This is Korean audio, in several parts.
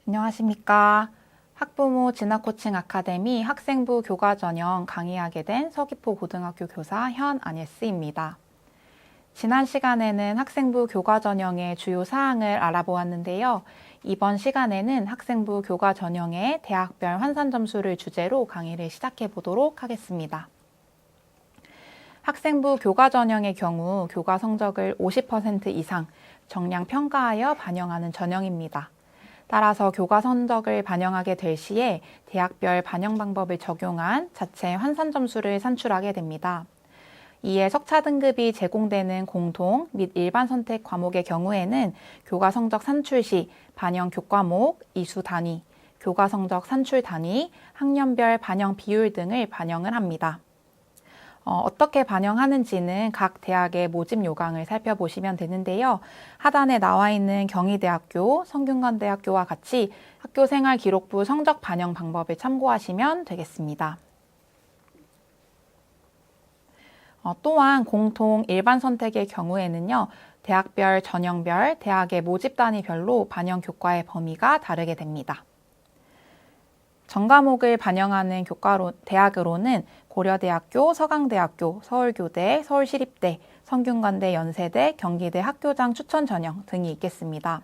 안녕하십니까. 학부모 진학코칭 아카데미 학생부 교과 전형 강의하게 된 서귀포 고등학교 교사 현안예스입니다. 지난 시간에는 학생부 교과 전형의 주요 사항을 알아보았는데요. 이번 시간에는 학생부 교과 전형의 대학별 환산 점수를 주제로 강의를 시작해 보도록 하겠습니다. 학생부 교과 전형의 경우 교과 성적을 50% 이상 정량 평가하여 반영하는 전형입니다. 따라서 교과 성적을 반영하게 될 시에 대학별 반영 방법을 적용한 자체 환산 점수를 산출하게 됩니다. 이에 석차 등급이 제공되는 공통 및 일반 선택 과목의 경우에는 교과 성적 산출 시 반영 교과목, 이수 단위, 교과 성적 산출 단위, 학년별 반영 비율 등을 반영을 합니다. 어떻게 반영하는지는 각 대학의 모집 요강을 살펴보시면 되는데요. 하단에 나와 있는 경희대학교, 성균관대학교와 같이 학교생활 기록부 성적 반영 방법을 참고하시면 되겠습니다. 또한 공통 일반 선택의 경우에는요. 대학별, 전형별, 대학의 모집 단위별로 반영 교과의 범위가 다르게 됩니다. 전 과목을 반영하는 대학으로는 고려대학교, 서강대학교, 서울교대, 서울시립대, 성균관대, 연세대, 경기대 학교장 추천 전형 등이 있겠습니다.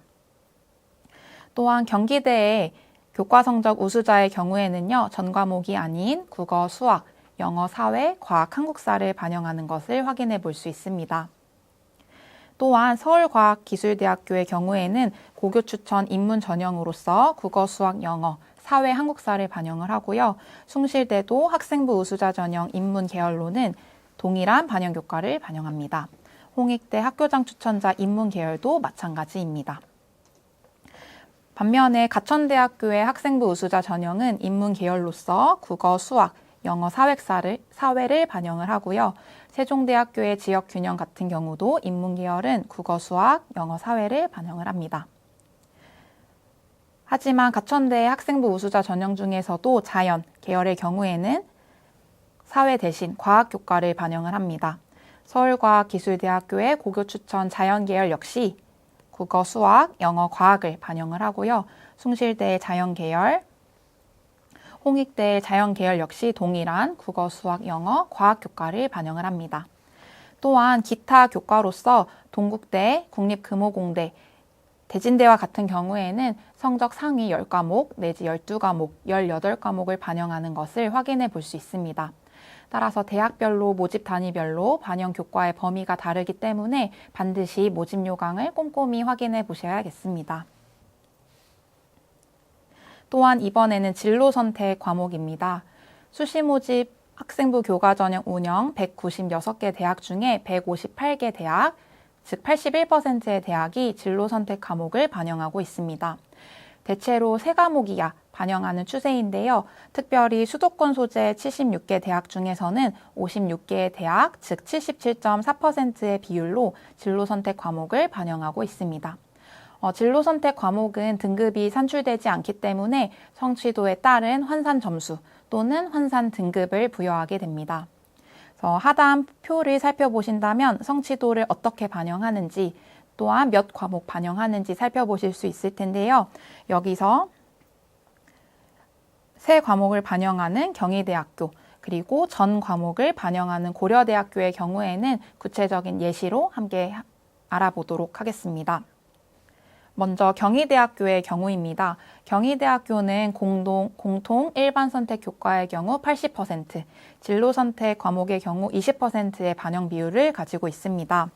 또한 경기대의 교과 성적 우수자의 경우에는요, 전 과목이 아닌 국어, 수학, 영어, 사회, 과학, 한국사를 반영하는 것을 확인해 볼 수 있습니다. 또한 서울과학기술대학교의 경우에는 고교 추천 인문 전형으로서 국어, 수학, 영어, 사회, 한국사를 반영을 하고요. 숭실대도 학생부 우수자 전형 인문 계열로는 동일한 반영 교과를 반영합니다. 홍익대 학교장 추천자 인문 계열도 마찬가지입니다. 반면에 가천대학교의 학생부 우수자 전형은 인문 계열로서 국어, 수학, 영어, 사회를 반영을 하고요. 세종대학교의 지역균형 같은 경우도 인문 계열은 국어, 수학, 영어, 사회를 반영을 합니다. 하지만 가천대의 학생부 우수자 전형 중에서도 자연 계열의 경우에는 사회 대신 과학 교과를 반영을 합니다. 서울과학기술대학교의 고교 추천 자연 계열 역시 국어, 수학, 영어, 과학을 반영을 하고요. 숭실대의 자연 계열, 홍익대의 자연 계열 역시 동일한 국어, 수학, 영어, 과학 교과를 반영을 합니다. 또한 기타 교과로서 동국대, 국립금호공대, 대진대와 같은 경우에는 성적 상위 10과목 내지 12과목, 18과목을 반영하는 것을 확인해 볼 수 있습니다. 따라서 대학별로 모집 단위별로 반영 교과의 범위가 다르기 때문에 반드시 모집 요강을 꼼꼼히 확인해 보셔야겠습니다. 또한 이번에는 진로 선택 과목입니다. 수시 모집 학생부 교과 전형 운영 196개 대학 중에 158개 대학, 즉 81%의 대학이 진로 선택 과목을 반영하고 있습니다. 대체로 3과목 이하 반영하는 추세인데요. 특별히 수도권 소재 76개 대학 중에서는 56개의 대학, 즉 77.4%의 비율로 진로 선택 과목을 반영하고 있습니다. 진로 선택 과목은 등급이 산출되지 않기 때문에 성취도에 따른 환산 점수 또는 환산 등급을 부여하게 됩니다. 하단 표를 살펴보신다면 성취도를 어떻게 반영하는지 또한 몇 과목 반영하는지 살펴보실 수 있을 텐데요. 여기서 3과목을 반영하는 경희대학교 그리고 전 과목을 반영하는 고려대학교의 경우에는 구체적인 예시로 함께 알아보도록 하겠습니다. 먼저 경희대학교의 경우입니다. 경희대학교는 공통 일반 선택 교과의 경우 80%, 진로 선택 과목의 경우 20%의 반영 비율을 가지고 있습니다.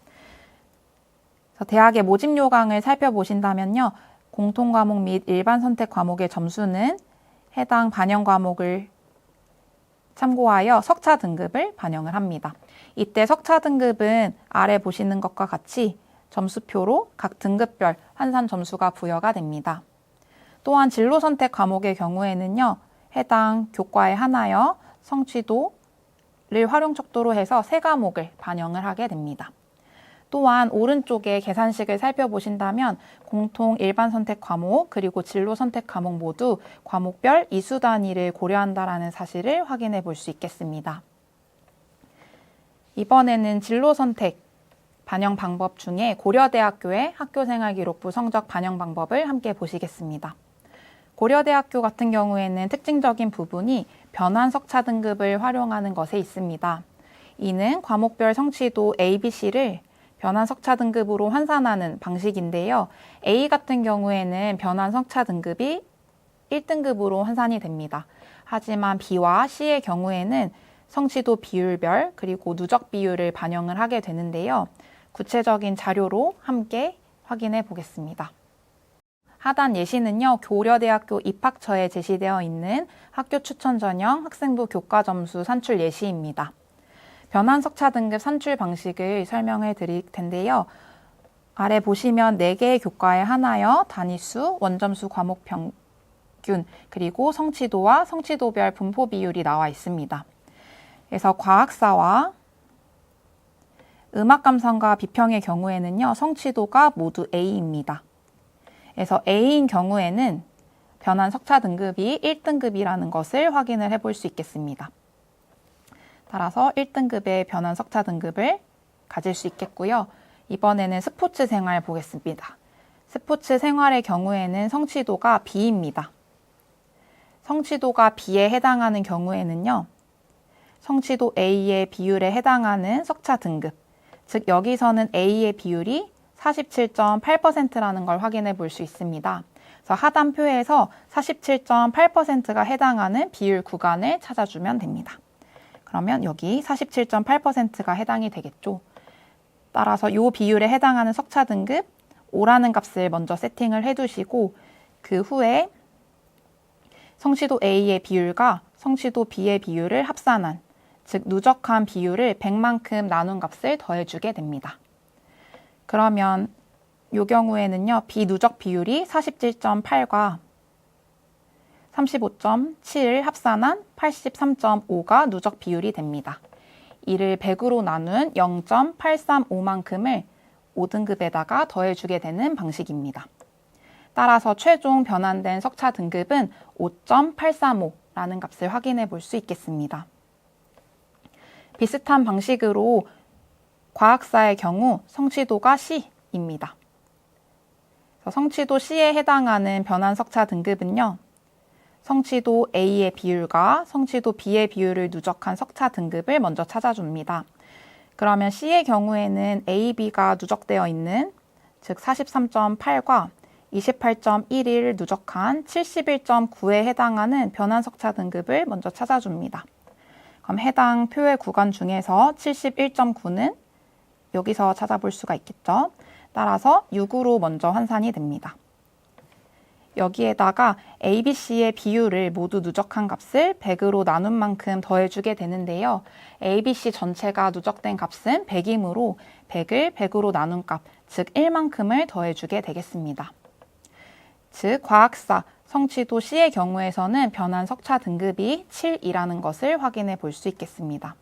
대학의 모집 요강을 살펴보신다면요. 공통 과목 및 일반 선택 과목의 점수는 해당 반영 과목을 참고하여 석차 등급을 반영을 합니다. 이때 석차 등급은 아래 보시는 것과 같이 점수표로 각 등급별 환산 점수가 부여가 됩니다. 또한 진로 선택 과목의 경우에는요. 해당 교과에 한하여 성취도를 활용 척도로 해서 3과목을 반영을 하게 됩니다. 또한 오른쪽에 계산식을 살펴보신다면 공통 일반 선택 과목 그리고 진로 선택 과목 모두 과목별 이수 단위를 고려한다는 사실을 확인해 볼 수 있겠습니다. 이번에는 진로 선택 반영 방법 중에 고려대학교의 학교생활기록부 성적 반영 방법을 함께 보시겠습니다. 고려대학교 같은 경우에는 특징적인 부분이 변환 석차 등급을 활용하는 것에 있습니다. 이는 과목별 성취도 A, B, C를 변환 석차 등급으로 환산하는 방식인데요. A 같은 경우에는 변환 석차 등급이 1등급으로 환산이 됩니다. 하지만 B와 C의 경우에는 성취도 비율별 그리고 누적 비율을 반영을 하게 되는데요. 구체적인 자료로 함께 확인해 보겠습니다. 하단 예시는요, 고려대학교 입학처에 제시되어 있는 학교 추천 전형 학생부 교과 점수 산출 예시입니다. 변환 석차 등급 산출 방식을 설명해 드릴 텐데요. 아래 보시면 4개의 교과에 하나여 단위수, 원점수 과목 평균, 그리고 성취도와 성취도별 분포 비율이 나와 있습니다. 그래서 과학사와 음악감상과 비평의 경우에는요, 성취도가 모두 A입니다. 그래서 A인 경우에는 변환 석차 등급이 1등급이라는 것을 확인을 해볼 수 있겠습니다. 따라서 1등급의 변환 석차 등급을 가질 수 있겠고요. 이번에는 스포츠 생활 보겠습니다. 스포츠 생활의 경우에는 성취도가 B입니다. 성취도가 B에 해당하는 경우에는요, 성취도 A의 비율에 해당하는 석차 등급, 즉 여기서는 A의 비율이 47.8%라는 걸 확인해 볼 수 있습니다. 그래서 하단표에서 47.8%가 해당하는 비율 구간을 찾아주면 됩니다. 그러면 여기 47.8%가 해당이 되겠죠. 따라서 이 비율에 해당하는 석차 등급 5라는 값을 먼저 세팅을 해두시고 그 후에 성취도 A의 비율과 성취도 B의 비율을 합산한, 즉 누적한 비율을 100만큼 나눈 값을 더해주게 됩니다. 그러면 이 경우에는요, 비누적 비율이 47.8과 35.7을 합산한 83.5가 누적 비율이 됩니다. 이를 100으로 나눈 0.835만큼을 5등급에다가 더해주게 되는 방식입니다. 따라서 최종 변환된 석차 등급은 5.835라는 값을 확인해 볼 수 있겠습니다. 비슷한 방식으로 과학사의 경우 성취도가 C입니다. 성취도 C에 해당하는 변환 석차 등급은요, 성취도 A의 비율과 성취도 B의 비율을 누적한 석차 등급을 먼저 찾아줍니다. 그러면 C의 경우에는 A, B가 누적되어 있는, 즉 43.8과 28.11을 누적한 71.9에 해당하는 변환 석차 등급을 먼저 찾아줍니다. 그럼 해당 표의 구간 중에서 71.9는 여기서 찾아볼 수가 있겠죠. 따라서 6으로 먼저 환산이 됩니다. 여기에다가 A, B, C의 비율을 모두 누적한 값을 100으로 나눈 만큼 더해주게 되는데요. A, B, C 전체가 누적된 값은 100이므로 100을 100으로 나눈 값, 즉 1만큼을 더해주게 되겠습니다. 즉 과학사 성취도 C의 경우에서는 변환 석차 등급이 7이라는 것을 확인해 볼 수 있겠습니다.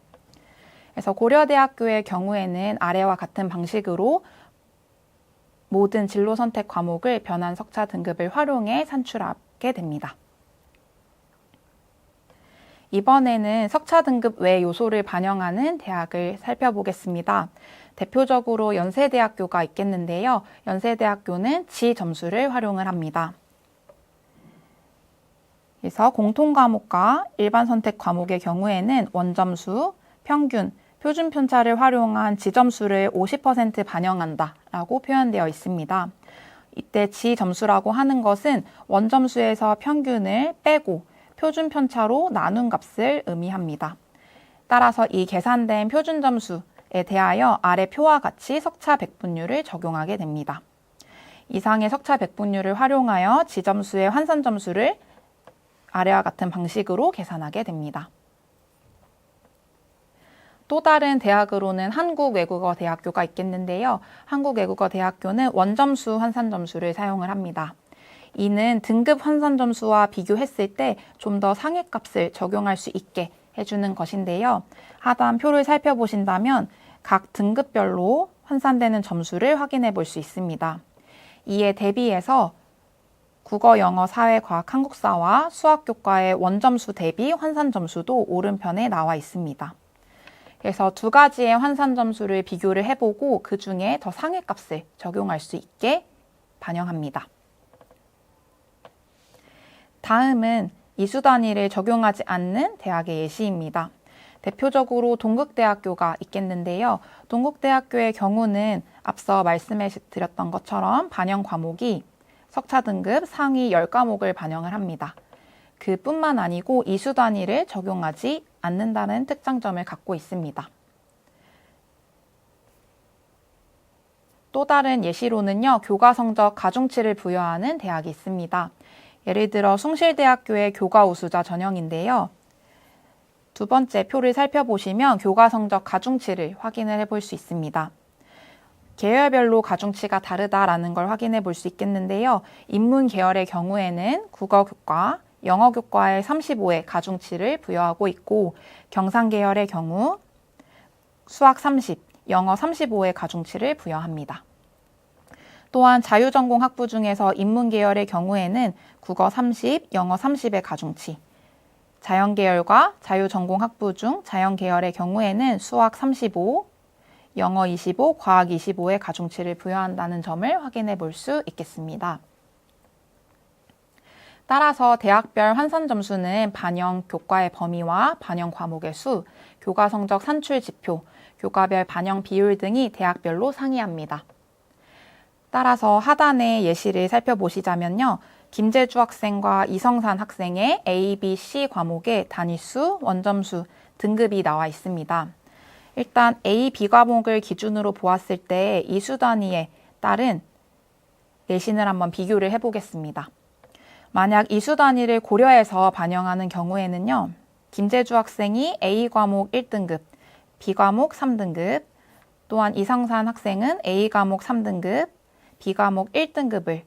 그래서 고려대학교의 경우에는 아래와 같은 방식으로 모든 진로 선택 과목을 변환 석차 등급을 활용해 산출하게 됩니다. 이번에는 석차 등급 외 요소를 반영하는 대학을 살펴보겠습니다. 대표적으로 연세대학교가 있겠는데요. 연세대학교는 지점수를 활용을 합니다. 그래서 공통 과목과 일반 선택 과목의 경우에는 원점수, 평균, 표준 편차를 활용한 지점수를 50% 반영한다 라고 표현되어 있습니다. 이때 지점수라고 하는 것은 원점수에서 평균을 빼고 표준 편차로 나눈 값을 의미합니다. 따라서 이 계산된 표준 점수에 대하여 아래 표와 같이 석차 백분율을 적용하게 됩니다. 이상의 석차 백분율을 활용하여 지점수의 환산 점수를 아래와 같은 방식으로 계산하게 됩니다. 또 다른 대학으로는 한국외국어대학교가 있겠는데요. 한국외국어대학교는 원점수 환산 점수를 사용을 합니다. 이는 등급 환산 점수와 비교했을 때 좀 더 상위값을 적용할 수 있게 해주는 것인데요. 하단 표를 살펴보신다면 각 등급별로 환산되는 점수를 확인해 볼 수 있습니다. 이에 대비해서 국어, 영어, 사회, 과학, 한국사와 수학교과의 원점수 대비 환산 점수도 오른편에 나와 있습니다. 그래서 두 가지의 환산 점수를 비교를 해보고 그 중에 더 상위값을 적용할 수 있게 반영합니다. 다음은 이수 단위를 적용하지 않는 대학의 예시입니다. 대표적으로 동국대학교가 있겠는데요. 동국대학교의 경우는 앞서 말씀해 드렸던 것처럼 반영 과목이 석차 등급 상위 10과목을 반영을 합니다. 그뿐만 아니고 이수 단위를 적용하지 않는다는 특장점을 갖고 있습니다. 또 다른 예시로는요, 교과 성적 가중치를 부여하는 대학이 있습니다. 예를 들어 숭실대학교의 교과 우수자 전형인데요. 두 번째 표를 살펴보시면 교과 성적 가중치를 확인을 해볼 수 있습니다. 계열별로 가중치가 다르다라는 걸 확인해 볼 수 있겠는데요. 인문 계열의 경우에는 국어교과, 영어교과에 35의 가중치를 부여하고 있고, 경상 계열의 경우 수학 30, 영어 35의 가중치를 부여합니다. 또한 자유전공 학부 중에서 인문 계열의 경우에는 국어 30, 영어 30의 가중치, 자연계열과 자유전공 학부 중 자연계열의 경우에는 수학 35, 영어 25, 과학 25의 가중치를 부여한다는 점을 확인해 볼 수 있겠습니다. 따라서 대학별 환산 점수는 반영 교과의 범위와 반영 과목의 수, 교과 성적 산출 지표, 교과별 반영 비율 등이 대학별로 상이합니다. 따라서 하단의 예시를 살펴보시자면요. 김재주 학생과 이성산 학생의 A, B, C 과목의 단위수, 원점수, 등급이 나와 있습니다. 일단 A, B 과목을 기준으로 보았을 때 이수 단위에 따른 내신을 한번 비교를 해보겠습니다. 만약 이수 단위를 고려해서 반영하는 경우에는요. 김재주 학생이 A 과목 1등급, B 과목 3등급, 또한 이성산 학생은 A 과목 3등급, B 과목 1등급을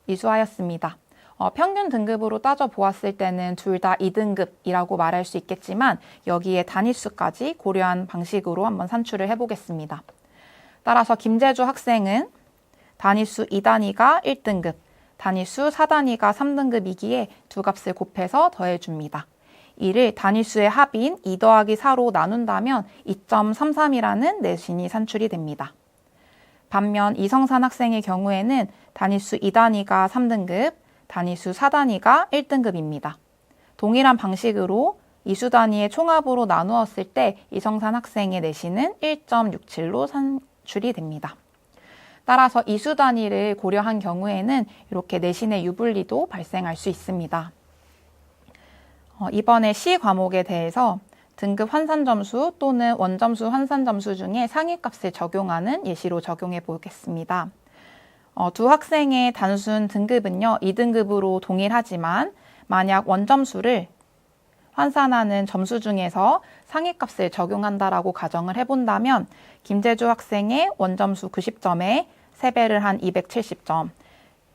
이수하였습니다. 평균 등급으로 따져보았을 때는 둘 다 2등급이라고 말할 수 있겠지만 여기에 단위수까지 고려한 방식으로 한번 산출을 해보겠습니다. 따라서 김재주 학생은 단위수 2단위가 1등급, 단위수 4단위가 3등급이기에 두 값을 곱해서 더해줍니다. 이를 단위수의 합인 2 더하기 4로 나눈다면 2.33이라는 내신이 산출이 됩니다. 반면 이성산 학생의 경우에는 단위수 2단위가 3등급, 단위수 4단위가 1등급입니다. 동일한 방식으로 이수 단위의 총합으로 나누었을 때 이성산 학생의 내신은 1.67로 산출이 됩니다. 따라서 이수 단위를 고려한 경우에는 이렇게 내신의 유불리도 발생할 수 있습니다. 이번에 C 과목에 대해서 등급 환산점수 또는 원점수 환산점수 중에 상위값을 적용하는 예시로 적용해 보겠습니다. 두 학생의 단순 등급은요, 2등급으로 동일하지만 만약 원점수를 환산하는 점수 중에서 상위값을 적용한다라고 가정을 해본다면 김재주 학생의 원점수 90점에 3배를 한 270점,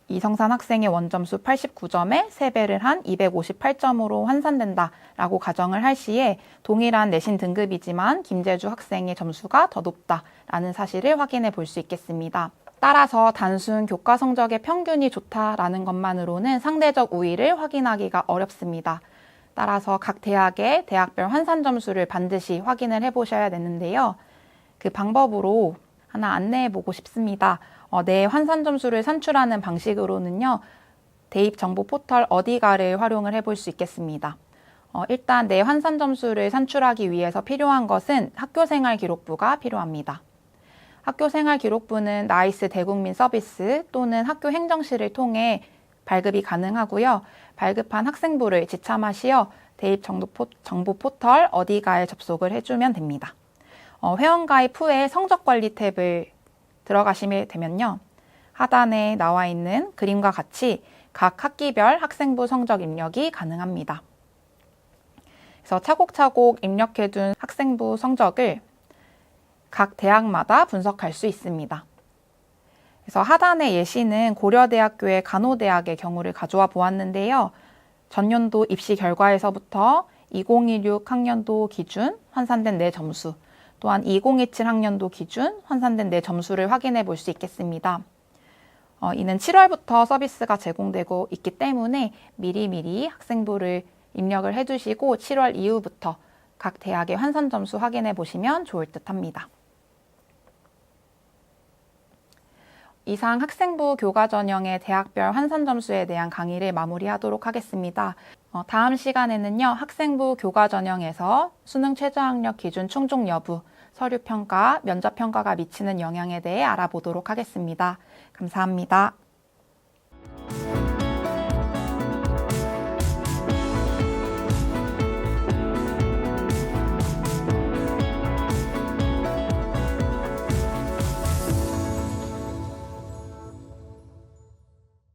이성산 학생의 원점수 89점에 3배를 한 258점으로 환산된다라고 가정을 할 시에 동일한 내신 등급이지만 김재주 학생의 점수가 더 높다라는 사실을 확인해 볼 수 있겠습니다. 따라서 단순 교과 성적의 평균이 좋다라는 것만으로는 상대적 우위를 확인하기가 어렵습니다. 따라서 각 대학의 대학별 환산 점수를 반드시 확인을 해보셔야 되는데요. 그 방법으로 하나 안내해 보고 싶습니다. 내 환산 점수를 산출하는 방식으로는요. 대입 정보 포털 어디가를 활용을 해볼 수 있겠습니다. 일단 내 환산 점수를 산출하기 위해서 필요한 것은 학교생활 기록부가 필요합니다. 학교생활 기록부는 나이스 대국민 서비스 또는 학교 행정실을 통해 발급이 가능하고요. 발급한 학생부를 지참하시어 대입 정보 포털 어디가에 접속을 해주면 됩니다. 회원가입 후에 성적관리 탭을 들어가시게 되면요. 하단에 나와 있는 그림과 같이 각 학기별 학생부 성적 입력이 가능합니다. 그래서 차곡차곡 입력해둔 학생부 성적을 각 대학마다 분석할 수 있습니다. 그래서 하단의 예시는 고려대학교의 간호대학의 경우를 가져와 보았는데요. 전년도 입시 결과에서부터 2016 학년도 기준 환산된 내 점수, 또한 2027 학년도 기준 환산된 내 점수를 확인해 볼 수 있겠습니다. 이는 7월부터 서비스가 제공되고 있기 때문에 미리미리 학생부를 입력을 해두시고 7월 이후부터 각 대학의 환산 점수 확인해 보시면 좋을 듯 합니다. 이상 학생부 교과 전형의 대학별 환산 점수에 대한 강의를 마무리하도록 하겠습니다. 다음 시간에는요, 학생부 교과 전형에서 수능 최저학력 기준 충족 여부, 서류 평가, 면접 평가가 미치는 영향에 대해 알아보도록 하겠습니다. 감사합니다.